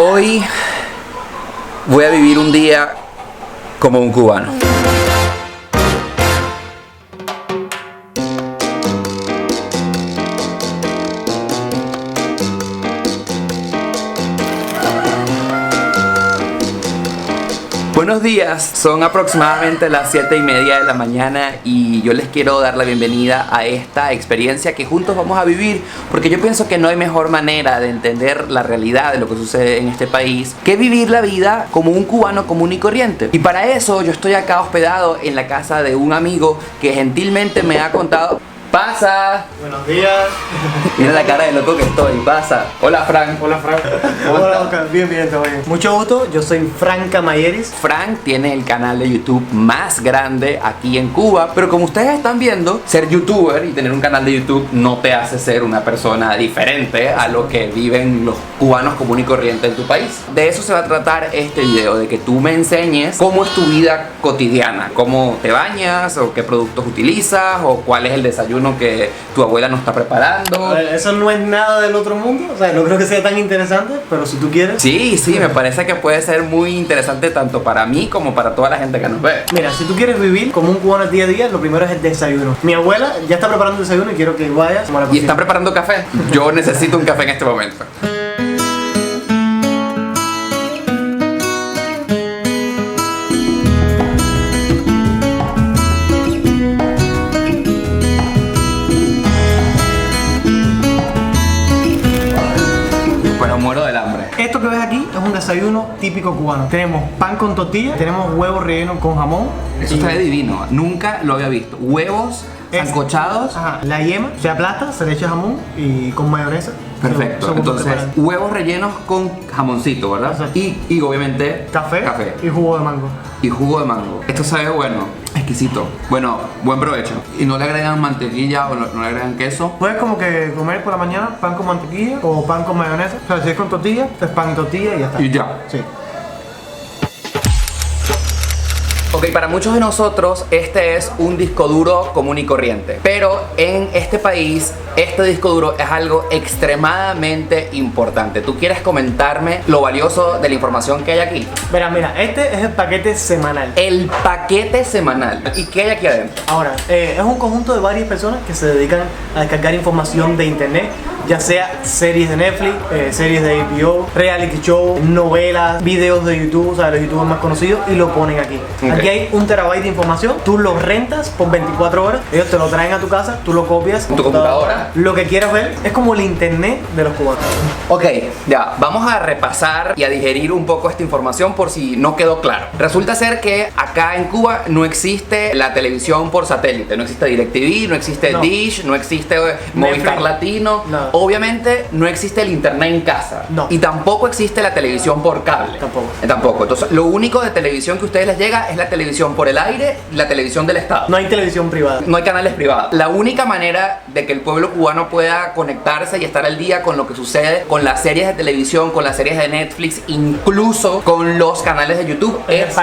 Hoy voy a vivir un día como un cubano. Buenos días, son aproximadamente las 7:30 de la mañana y yo les quiero dar la bienvenida a esta experiencia que juntos vamos a vivir, porque yo pienso que no hay mejor manera de entender la realidad de lo que sucede en este país que vivir la vida como un cubano común y corriente. Y para eso yo estoy acá hospedado en la casa de un amigo que gentilmente me ha contado. ¡Pasa! Buenos días. Mira la cara de loco que estoy, pasa. Hola, Frank. Hola, Frank. Hola, Oscar. Bien, todo bien. Mucho gusto, yo soy Frank Mayeris. Frank tiene el canal de YouTube más grande aquí en Cuba, pero como ustedes están viendo, ser youtuber y tener un canal de YouTube no te hace ser una persona diferente a lo que viven los cubanos común y corriente en tu país. De eso se va a tratar este video, de que tú me enseñes cómo es tu vida cotidiana, cómo te bañas, o qué productos utilizas, o cuál es el desayuno que tu abuela nos está preparando. A ver, eso no es nada del otro mundo, o sea, no creo que sea tan interesante, pero si tú quieres. Sí, me parece que puede ser muy interesante tanto para mí como para toda la gente que nos ve. Mira, si tú quieres vivir como un cubano día a día, lo primero es el desayuno. Mi abuela ya está preparando el desayuno y quiero que vayas. ¿Y está preparando café? Yo necesito un café en este momento. Muero del hambre. Esto que ves aquí es un desayuno típico cubano. Tenemos pan con tortilla, tenemos huevos rellenos con jamón. Eso está divino, nunca lo había visto. Huevos sancochados. Ajá, la yema se aplasta, se le echa jamón y con mayonesa. Perfecto, entonces huevos rellenos con jamoncito, ¿verdad? Exacto. Y obviamente café y jugo de mango. Y jugo de mango. Esto sabe bueno, exquisito. Bueno, buen provecho. Y no le agregan mantequilla o no le agregan queso. Puedes como que comer por la mañana pan con mantequilla o pan con mayonesa. O sea, si es con tortilla, es pan y tortilla y ya está. Y ya. Sí. Ok, para muchos de nosotros este es un disco duro común y corriente, pero en este país este disco duro es algo extremadamente importante. ¿Tú quieres comentarme lo valioso de la información que hay aquí? Mira, este es el paquete semanal. El paquete semanal. ¿Y qué hay aquí adentro? Ahora, es un conjunto de varias personas que se dedican a descargar información de internet, ya sea series de Netflix, series de HBO, reality show, novelas, videos de YouTube, o sea, los youtubers más conocidos, y lo ponen aquí. Okay. Aquí hay 1 terabyte de información, tú lo rentas por 24 horas, ellos te lo traen a tu casa, tú lo copias en tu computadora. Lo que quieras ver es como el internet de los cubanos. Ok, ya, vamos a repasar y a digerir un poco esta información por si no quedó claro. Resulta ser que acá en Cuba no existe la televisión por satélite, no existe DirecTV, no existe Dish, no existe Movistar Latino. No. Obviamente no existe el internet en casa. No. Y tampoco existe la televisión por cable. Tampoco. Entonces, lo único de televisión que a ustedes les llega es la televisión por el aire y la televisión del Estado. No hay televisión privada. No hay canales privados. La única manera de que el pueblo cubano pueda conectarse y estar al día con lo que sucede con las series de televisión, con las series de Netflix, incluso con los canales de YouTube, es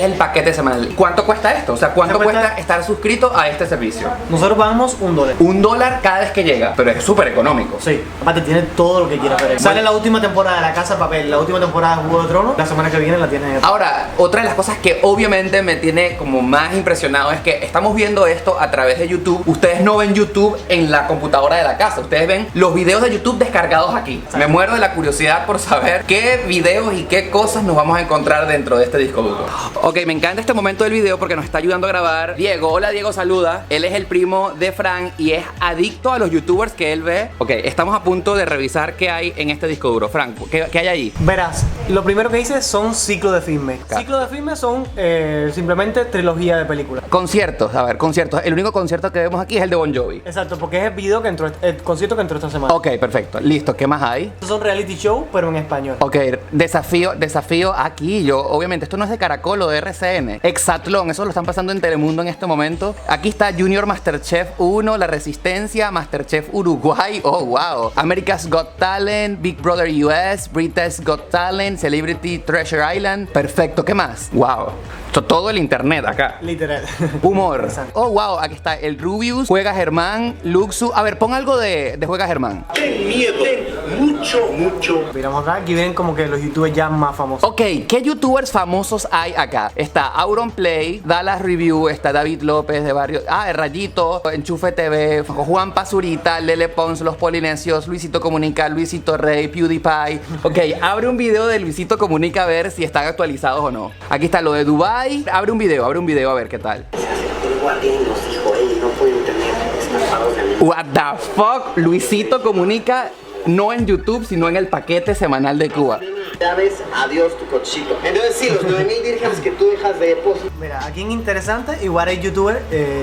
el paquete semanal. ¿Cuánto cuesta esto? O sea, ¿cuánto cuesta estar suscrito a este servicio? Nosotros pagamos $1. $1 cada vez que llega, pero es súper económico. Sí, aparte tiene todo lo que quieras ver. Sale la última temporada de La Casa de Papel, la última temporada de Juego de Tronos, la semana que viene la tienes. Ahora, otra de las cosas que obviamente me tiene como más impresionado es que estamos viendo esto a través de YouTube. Ustedes no ven YouTube en la computadora de la casa, ustedes ven los videos de YouTube descargados aquí. Exacto. Me muero de la curiosidad por saber qué videos y qué cosas nos vamos a encontrar dentro de este disco duro. Ok, me encanta este momento del video porque nos está ayudando a grabar Diego. Hola Diego, saluda. Él es el primo de Frank y es adicto a los youtubers que él ve. Ok, estamos a punto de revisar qué hay en este disco duro. Frank, ¿qué hay ahí? Verás, lo primero que hice son ciclos de filmes. Claro. Ciclos de filmes son simplemente trilogía de películas. Conciertos, a ver, conciertos. El único concierto que vemos aquí es el de Bon Jovi. Exacto, porque es el concierto que entró esta semana. Ok, perfecto. Listo, ¿qué más hay? Estos son reality show, pero en español. Ok, desafío aquí. Yo, obviamente, esto no es de Caracol o de RCN. Exatlón, eso lo están pasando en Telemundo en este momento. Aquí está Junior Masterchef 1, La Resistencia, Masterchef Uruguay. Oh, wow. America's Got Talent, Big Brother US, Britain's Got Talent, Celebrity Treasure Island. Perfecto, ¿qué más? Wow. Todo el internet acá. Literal. Humor. Oh, wow, aquí está el Rubius, Juega Germán, Luxu. A ver, pon algo de Juega Germán. Ten miedo, mucho. Miramos acá, aquí ven como que los youtubers ya más famosos. Ok, ¿qué youtubers famosos hay acá? Está Auronplay, Dallas Review, está David López de Barrio... El Rayito, Enchufe TV, Juan Pazurita, Lele Pons, Los Polinesios, Luisito Comunica, Luisito Rey, PewDiePie. Ok, abre un video de Luisito Comunica a ver si están actualizados o no. Aquí está lo de Dubai. Abre un video a ver qué tal. Igual tienen los hijos, no pueden tener estafados de mí. What the fuck? Luisito Comunica no en YouTube, sino en el paquete semanal de Cuba. Ya ves, adiós tu cochito. Entonces sí, los 9,000 dírhams que tú dejas de depósito. Mira, aquí en interesante, igual hay youtubers,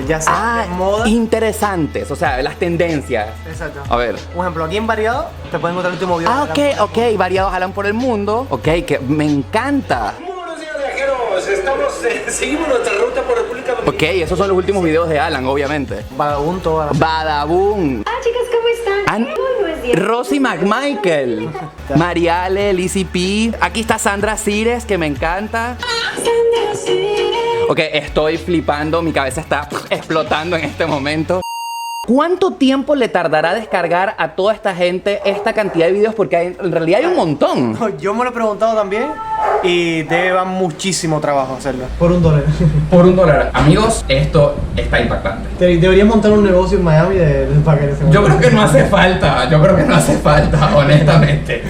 ya sea de moda. Interesantes, o sea, las tendencias. Exacto. A ver. Un ejemplo, aquí en Variado te pueden encontrar el último video. Ok, variados jalan por el mundo. Ok, que me encanta. Buenos días, viajeros. Seguimos nuestra ruta por República Dominicana. Ok, esos son los últimos videos de Alan, obviamente. Vagabundo, toda la... Badabun. Chicas, ¿cómo están? Buenos días. Rosy McMichael. Mariale, Lizzy P. Aquí está Sandra Cires, que me encanta. Ok, estoy flipando, mi cabeza está explotando en este momento. ¿Cuánto tiempo le tardará descargar a toda esta gente esta cantidad de videos? Porque en realidad hay un montón. Yo me lo he preguntado también y debe dar muchísimo trabajo hacerlo. Por $1. Por $1. Amigos, esto está impactante. Deberías montar un negocio en Miami de paquetes. Yo creo que no hace falta, honestamente.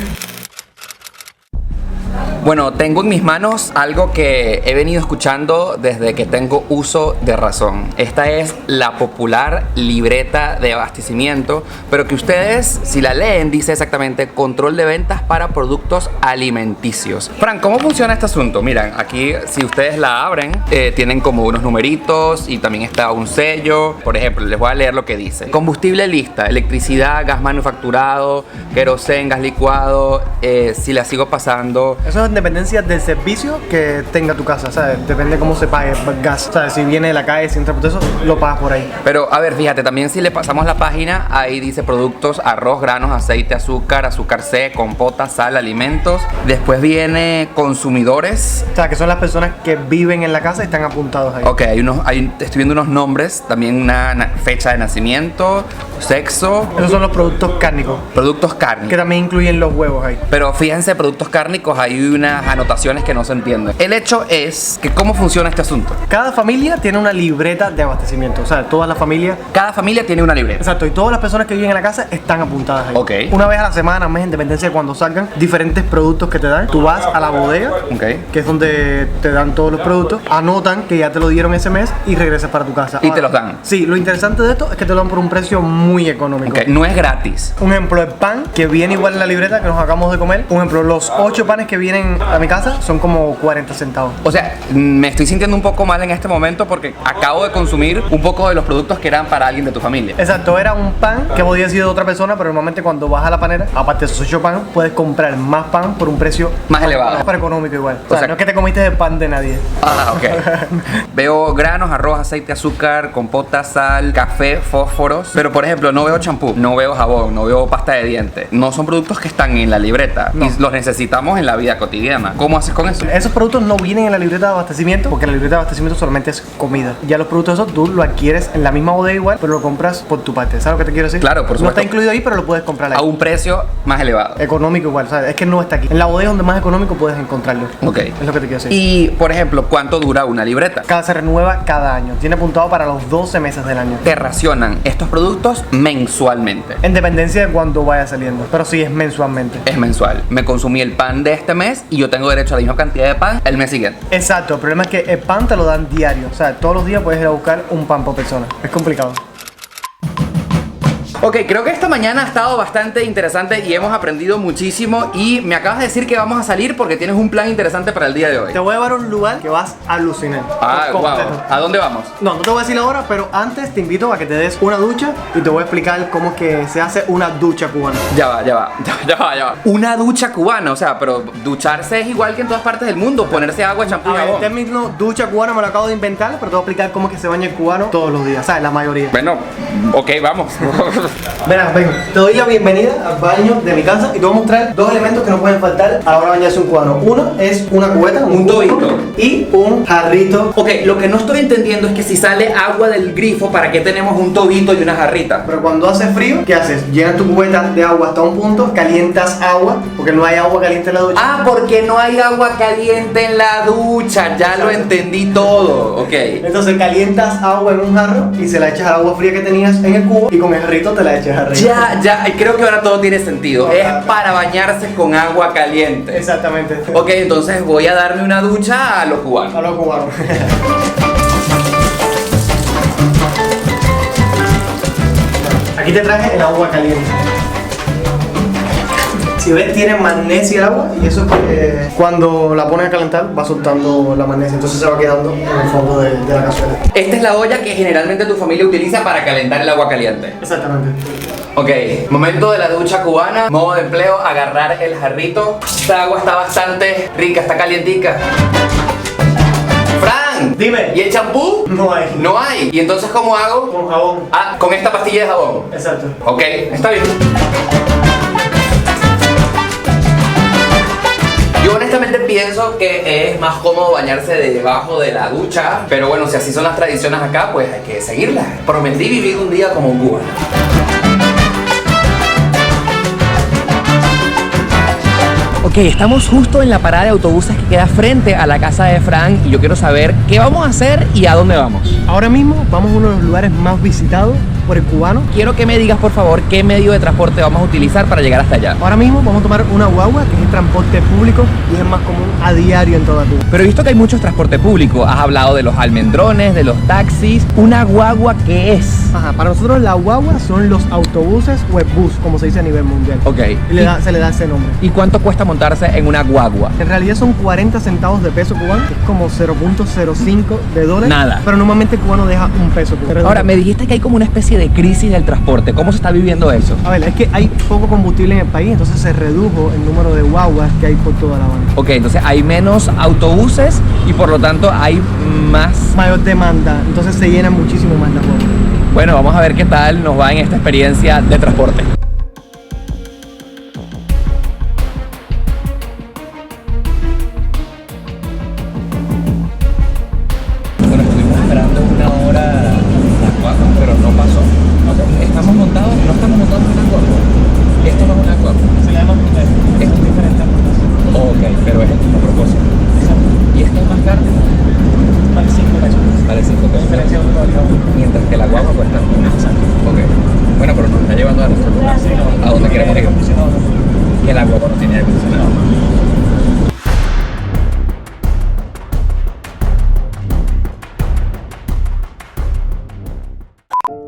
Bueno, tengo en mis manos algo que he venido escuchando desde que tengo uso de razón. Esta es la popular libreta de abastecimiento, pero que ustedes, si la leen, dice exactamente control de ventas para productos alimenticios. Fran, ¿cómo funciona este asunto? Miren, aquí si ustedes la abren, tienen como unos numeritos y también está un sello. Por ejemplo, les voy a leer lo que dice. Combustible lista, electricidad, gas manufacturado, querosén, gas licuado, si la sigo pasando... Eso es en dependencia del servicio que tenga tu casa, ¿sabes? Depende cómo se pague el gas. ¿Sabes? Si viene de la calle, si entra por eso, lo pagas por ahí. Pero, a ver, fíjate, también si le pasamos la página, ahí dice productos, arroz, granos, aceite, azúcar C, compota, sal, alimentos. Después viene consumidores. O sea, que son las personas que viven en la casa y están apuntados ahí. Ok, estoy viendo unos nombres, también una fecha de nacimiento, sexo. Esos son los productos cárnicos, Productos que cárnicos. también incluyen los huevos ahí. Pero fíjense, productos cárnicos, hay unas anotaciones que no se entienden. El hecho es que cómo funciona este asunto. Cada familia tiene una libreta de abastecimiento. O sea, todas las familias. Cada familia tiene una libreta. Exacto, y todas las personas que viven en la casa están apuntadas ahí. Ok. Una vez a la semana, mes, en dependencia de cuando salgan diferentes productos que te dan. Tú vas a la bodega, Ok. que es donde te dan todos los productos, anotan que ya te lo dieron ese mes y regresas para tu casa. Y te los dan. Sí, lo interesante de esto es que te lo dan por un precio muy económico. Ok, no es gratis. Un ejemplo, el pan que viene igual en la libreta que nos acabamos de comer. Un ejemplo, los 8 panes que vienen a mi casa son como 40 centavos. O sea, me estoy sintiendo un poco mal en este momento porque acabo de consumir un poco de los productos que eran para alguien de tu familia. Exacto, era un pan que podía ser de otra persona, pero normalmente cuando vas a la panera, aparte de esos 8 pan, puedes comprar más pan por un precio Más elevado. Más económico igual. O sea, sea, no es que te comiste el pan de nadie. Ah, ok. Veo granos, arroz, aceite, azúcar, compota, sal, café, fósforos. Pero por ejemplo, no veo champú, no veo jabón, no veo pasta de dientes. No son productos que están en la libreta No. y los necesitamos en la vida cotidiana. ¿Cómo haces con eso? Esos productos no vienen en la libreta de abastecimiento porque la libreta de abastecimiento solamente es comida. Ya los productos esos tú lo adquieres en la misma bodega igual, pero lo compras por tu parte. ¿Sabes lo que te quiero decir? Claro, por No supuesto. está incluido ahí, pero lo puedes comprar ahí. A un precio más elevado. Económico igual, ¿sabes? Es que no está aquí. En la bodega donde más económico puedes encontrarlo. Ok. Es lo que te quiero decir. Y, por ejemplo, ¿cuánto dura una libreta? Se renueva cada año. Tiene apuntado para los 12 meses del año. Te racionan estos productos mensualmente. En dependencia de cuándo vaya saliendo. Pero sí es mensualmente. Es mensual. Me consumí el pan de este mes y yo tengo derecho a la misma cantidad de pan el mes siguiente. Exacto, el problema es que el pan te lo dan diario. O sea, todos los días puedes ir a buscar un pan por persona. Es complicado. Ok, creo que esta mañana ha estado bastante interesante y hemos aprendido muchísimo. Y me acabas de decir que vamos a salir porque tienes un plan interesante para el día de hoy. Te voy a llevar a un lugar que vas a alucinar. Ah, Por wow. completo. ¿A dónde vamos? No te voy a decir ahora, pero antes te invito a que te des una ducha y te voy a explicar cómo es que se hace una ducha cubana. Ya va. Una ducha cubana, o sea, pero ducharse es igual que en todas partes del mundo, ponerse agua, champú y A ver, el jabón. término ducha cubana me lo acabo de inventar, pero te voy a explicar cómo es que se baña el cubano todos los días, ¿sabes? La mayoría. Bueno, ok, vamos. Verás, ven, te doy la bienvenida al baño de mi casa y te voy a mostrar dos elementos que no pueden faltar a la hora de bañarse un cubano. Uno es una cubeta, Un tobito. y un jarrito. Ok, lo que no estoy entendiendo es que si sale agua del grifo, ¿para qué tenemos un tobito y una jarrita? Pero cuando hace frío, ¿qué haces? Llenas tu cubeta de agua hasta un punto, calientas agua, porque no hay agua caliente en la ducha. Ah, porque no hay agua caliente en la ducha, ya lo entendí todo, ok. Entonces calientas agua en un jarro y se la echas al agua fría que tenías en el cubo y con el jarrito te la echas arriba. Ya, creo que ahora todo tiene sentido. Es para bañarse con agua caliente. Exactamente. Ok, entonces voy a darme una ducha a los cubanos. A los cubanos. Aquí te traje el agua caliente. Si ves, tiene magnesia el agua y eso es porque cuando la pones a calentar va soltando la magnesia, entonces se va quedando en el fondo de la cazuela. Esta es la olla que generalmente tu familia utiliza para calentar el agua caliente. Exactamente. Ok, momento de la ducha cubana, modo de empleo, agarrar el jarrito. Esta agua está bastante rica, está calientica. ¡Fran! Dime. ¿Y el champú? No hay. No hay. ¿Y entonces cómo hago? Con jabón. Ah, con esta pastilla de jabón. Exacto. Ok, está bien. Yo honestamente pienso que es más cómodo bañarse debajo de la ducha, pero bueno, si así son las tradiciones acá, pues hay que seguirlas. Prometí vivir un día como un cubano. Ok, estamos justo en la parada de autobuses que queda frente a la casa de Fran y yo quiero saber qué vamos a hacer y a dónde vamos. Ahora mismo vamos a uno de los lugares más visitados por el cubano. Quiero que me digas por favor qué medio de transporte vamos a utilizar para llegar hasta allá. Ahora mismo vamos a tomar una guagua, que es el transporte público y es el más común a diario en toda Cuba. Pero he visto que hay muchos transporte público. Has hablado de los almendrones, de los taxis. ¿Una guagua qué es? Ajá, para nosotros la guagua son los autobuses o el bus, como se dice a nivel mundial. Ok. Se le da ese nombre. ¿Y cuánto cuesta montarse en una guagua? En realidad son 40 centavos de peso cubano, que es como 0.05 de dólares. Nada. Pero normalmente el cubano deja un peso cubano. Ahora, me dijiste que hay como una especie de crisis del transporte. ¿Cómo se está viviendo eso? A ver, es que hay poco combustible en el país, entonces se redujo el número de guaguas que hay por toda La Habana. Ok, entonces hay menos autobuses y por lo tanto hay más... Mayor demanda, entonces se llenan muchísimo más las guaguas. Bueno, vamos a ver qué tal nos va en esta experiencia de transporte. Bueno, estuvimos esperando una hora la guagua, pero no pasó. ¿Estamos montados? No estamos montados en una guagua. Esto no es una guagua. Se le llama Es diferente. Ok, pero es el mismo propósito. ¿Y esto es más caro? Vale 5 pesos. Vale 5 pesos. Diferencia de un Mientras que la guagua cuesta. Ok. Bueno, pero nos está llevando a nuestro lugar. ¿A dónde queremos ir? Que la guagua no tiene aire acondicionado.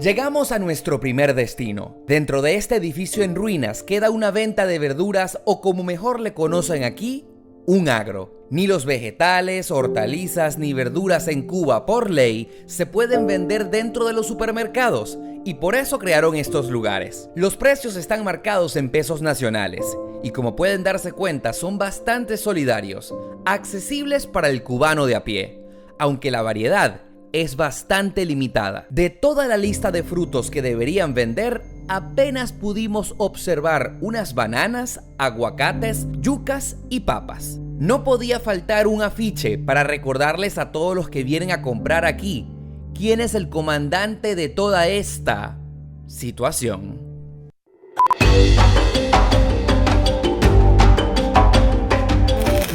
Llegamos a nuestro primer destino. Dentro de este edificio en ruinas queda una venta de verduras o como mejor le conocen aquí, un agro. Ni los vegetales, hortalizas ni verduras en Cuba por ley se pueden vender dentro de los supermercados y por eso crearon estos lugares. Los precios están marcados en pesos nacionales y como pueden darse cuenta son bastante solidarios, accesibles para el cubano de a pie, aunque la variedad es bastante limitada. De toda la lista de frutos que deberían vender, apenas pudimos observar unas bananas, aguacates, yucas y papas. No podía faltar un afiche para recordarles a todos los que vienen a comprar aquí quién es el comandante de toda esta situación.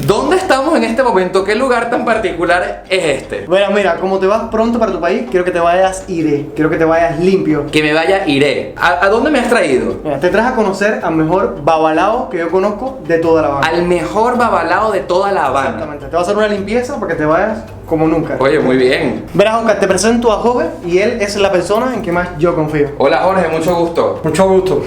¿Dónde estamos en este momento? ¿Qué lugar tan particular es este? Bueno, mira, como te vas pronto para tu país, quiero que te vayas quiero que te vayas limpio. Que me vaya, iré. ¿A dónde me has traído? Mira, te traes a conocer al mejor babalao que yo conozco de toda La Habana. Al mejor babalao de toda La Habana. Exactamente, te va a hacer una limpieza para que te vayas como nunca. Oye, muy bien. Verás, Oscar, te presento a Jorge y él es la persona en que más yo confío. Hola Jorge, mucho gusto. Mucho gusto.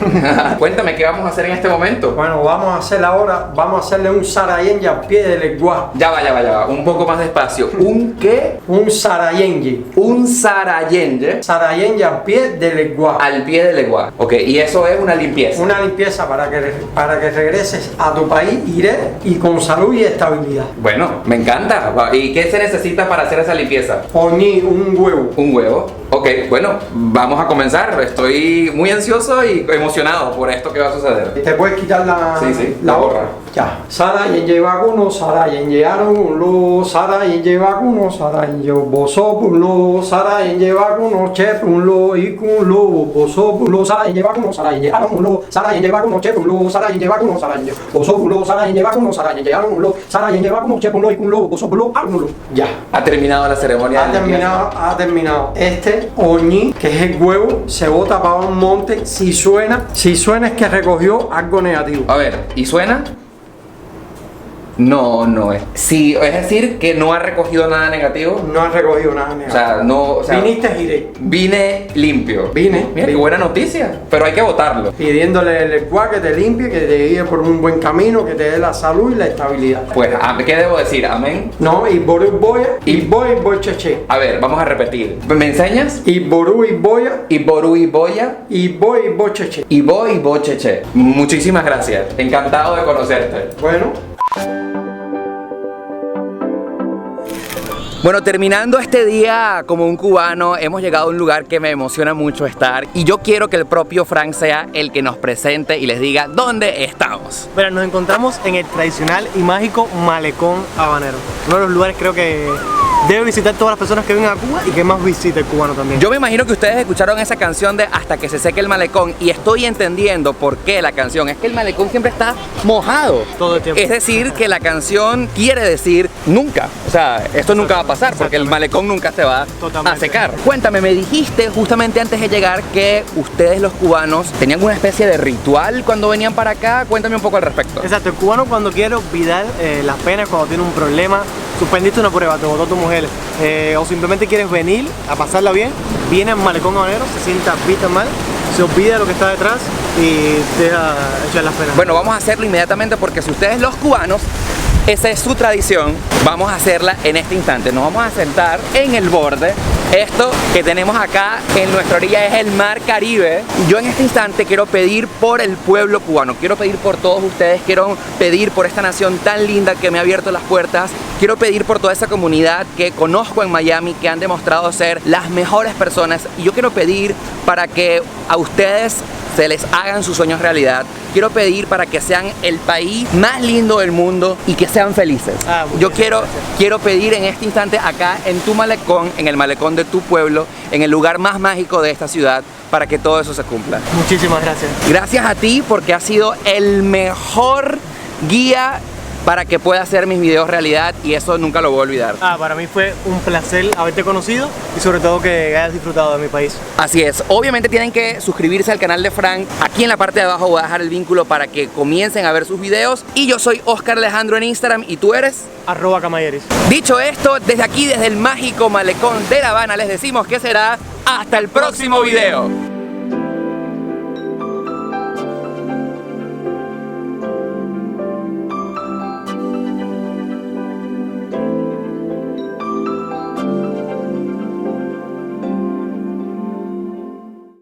Cuéntame, ¿qué vamos a hacer en este momento? Bueno, vamos a hacer ahora, vamos a hacerle un sarayengue al pie del leguá. Ya va, un poco más despacio. ¿Un qué? Un sarayengue. Un sarayengue Sarayengue al pie del leguá. al pie del leguá. Ok, y eso es una limpieza. Una limpieza para que regreses a tu país, iré y con salud y estabilidad. Bueno, me encanta. ¿Y qué se necesita para hacer esa limpieza? Poní un huevo. Un huevo. Ok, bueno, vamos a comenzar. Estoy muy ansioso y emocionado por esto que va a suceder. ¿Te puedes quitar la, Sí, la la gorra? gorra. Ya. Sara yenye vacuno, Sara yenye aron Sara yenye vacuno, Sara yenye bosopulo, Sara yenye vacuno, chepulo y culo, bosopulo, Sara yenye vacuno, Sara yenye aron Sara yenye vacuno, chepulo, Sara yenye vacuno, Sara yenye bosopulo, Sara yenye vacuno, Sara yenye aron Sara yenye vacuno, chepulo y culo, bosopulo, aron. Ya. Ha terminado la ceremonia. Ha terminado. Este oñi, que es el huevo, se bota para un monte. Si suena es que recogió algo negativo. A ver, ¿y suena? No, no es. Sí, es decir, que no ha recogido nada negativo. No ha recogido nada O negativo. sea, no. O sea, Viniste, giré. vine limpio. Vine. Mira, qué buena noticia. Pero hay que votarlo. Pidiéndole el cuá que te limpie, que te guíe por un buen camino, que te dé la salud y la estabilidad. Pues, ¿qué debo decir? Amén. No, y ború boya, y boy cheche. A ver, vamos a repetir. ¿Me enseñas? Y ború y boya, Y Boru y Boya. y boy cheche. Y voy y bocheche. Muchísimas gracias. Encantado de conocerte. Bueno. Bueno, terminando este día como un cubano, hemos llegado a un lugar que me emociona mucho estar y yo quiero que el propio Frank sea el que nos presente y les diga dónde estamos. Pero nos encontramos en el tradicional y mágico Malecón Habanero. Uno de los lugares creo que debe visitar todas las personas que vengan a Cuba y que más visite el cubano también. Yo me imagino que ustedes escucharon esa canción de Hasta que se seque el malecón y estoy entendiendo por qué la canción. Es que el malecón siempre está mojado. Todo el tiempo. Es decir, que la canción quiere decir nunca. O sea, esto nunca va a pasar porque el malecón nunca se va a Totalmente. secar. Cuéntame, me dijiste justamente antes de llegar que ustedes los cubanos tenían una especie de ritual cuando venían para acá. Cuéntame un poco al respecto. Exacto, el cubano cuando quiere olvidar las penas, cuando tiene un problema, suspendiste una prueba, te votó tu mujer, o simplemente quieres venir a pasarla bien, viene al Malecón Habanero, se sienta vista mal, se olvida de lo que está detrás y deja echar las penas. Bueno, vamos a hacerlo inmediatamente porque si ustedes los cubanos, esa es su tradición, vamos a hacerla en este instante. Nos vamos a sentar en el borde. Esto que tenemos acá en nuestra orilla es el Mar Caribe. Yo en este instante quiero pedir por el pueblo cubano, quiero pedir por todos ustedes, quiero pedir por esta nación tan linda que me ha abierto las puertas, quiero pedir por toda esa comunidad que conozco en Miami, que han demostrado ser las mejores personas, y yo quiero pedir para que a ustedes se les hagan sus sueños realidad. Quiero pedir para que sean el país más lindo del mundo y que sean felices. Yo quiero pedir en este instante acá en tu malecón, en el malecón de tu pueblo, en el lugar más mágico de esta ciudad, para que todo eso se cumpla. Muchísimas gracias. Gracias a ti porque has sido el mejor guía para que pueda hacer mis videos realidad y eso nunca lo voy a olvidar. Para mí fue un placer haberte conocido y sobre todo que hayas disfrutado de mi país. Así es, obviamente tienen que suscribirse al canal de Frank. Aquí en la parte de abajo voy a dejar el vínculo para que comiencen a ver sus videos. Y yo soy Oscar Alejandro en Instagram y tú eres... @Camayeris. Dicho esto, desde aquí, desde el mágico malecón de La Habana, les decimos que será hasta el próximo video.